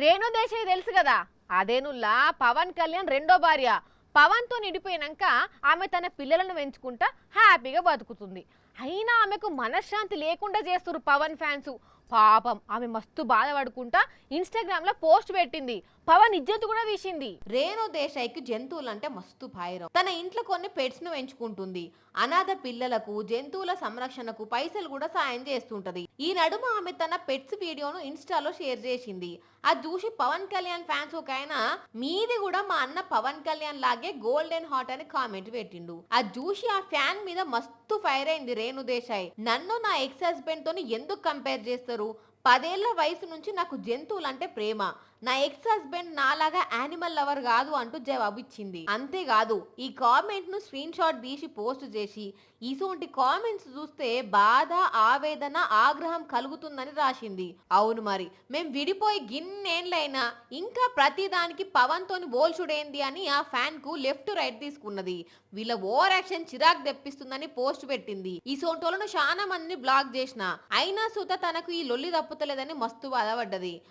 రేణు దేశాయ్ తెలుసు కదా, అదేనుల్లా పవన్ కళ్యాణ్ రెండో భార్య. పవన్ తో నిడిపోయినాక ఆమె తన పిల్లలను పెంచుకుంటా హ్యాపీగా బతుకుతుంది. అయినా ఆమెకు మనశ్శాంతి లేకుండా చేస్తున్నారు పవన్ ఫ్యాన్స్. పాపం ఆమె మస్తు బాధపడుకుంటా ఇన్స్టాగ్రామ్ లో పోస్ట్ పెట్టింది. పవన్ ఇజ్జత్ కూడా తీసింది. రేణు దేశాయ్కి జంతువులంటే మస్తు భైరం. తన ఇంట్లో కొన్ని పెట్స్ ను పెంచుకుంటుంది. అనాథ పిల్లలకు జంతువుల సంరక్షణకు పైసలు కూడా సాయం చేస్తుంటది. ఈ నడుమ ఆమె తన పెట్స్ వీడియోను ఇన్స్టాలో షేర్ చేసింది. అది చూసి పవన్ కళ్యాణ్ ఫ్యాన్స్ ఒక ఆయన మీది కూడా మా అన్న పవన్ కళ్యాణ్ లాగే గోల్డెన్ హాట్ అని కామెంట్ పెట్టిండు. అది చూసి ఆ ఫ్యాన్ మీద మస్తు ఫైర్ అయింది రేణు దేశాయ్. నన్ను నా ఎక్స్ హస్బెండ్ తోని ఎందుకు కంపేర్ చేస్తారు? 10 ఏళ్ల వయసు నుంచి నాకు జంతువులంటే ప్రేమ. నా ఎక్స్ హస్బెండ్ నాలాగా యానిమల్ లవర్ కాదు అంటూ జవాబిచ్చింది. అంతేకాదు ఈ కామెంట్ ను స్క్రీన్ షాట్ తీసి పోస్ట్ చేసి ఇటువంటి కామెంట్స్ చూస్తే బాధ, ఆవేదన, ఆగ్రహం కలుగుతుందని రాసింది. అవును మరి మేం విడిపోయి గిన్నేళ్లైనా ఇంకా ప్రతి దానికి పవన్ తోని బోల్చుడేంది అని ఆ ఫ్యాన్ కు లెఫ్ట్ రైట్ తీసుకున్నది. వీళ్ళ ఓవర్ యాక్షన్ చిరాకు తెప్పిస్తుందని పోస్ట్ పెట్టింది. ఈ సోంటోలను చాలా మందిని బ్లాక్ చేసిన అయినా సుత తనకు ఈ లొల్లి తప్పుతలేదని మస్తు బాధపడ్డది.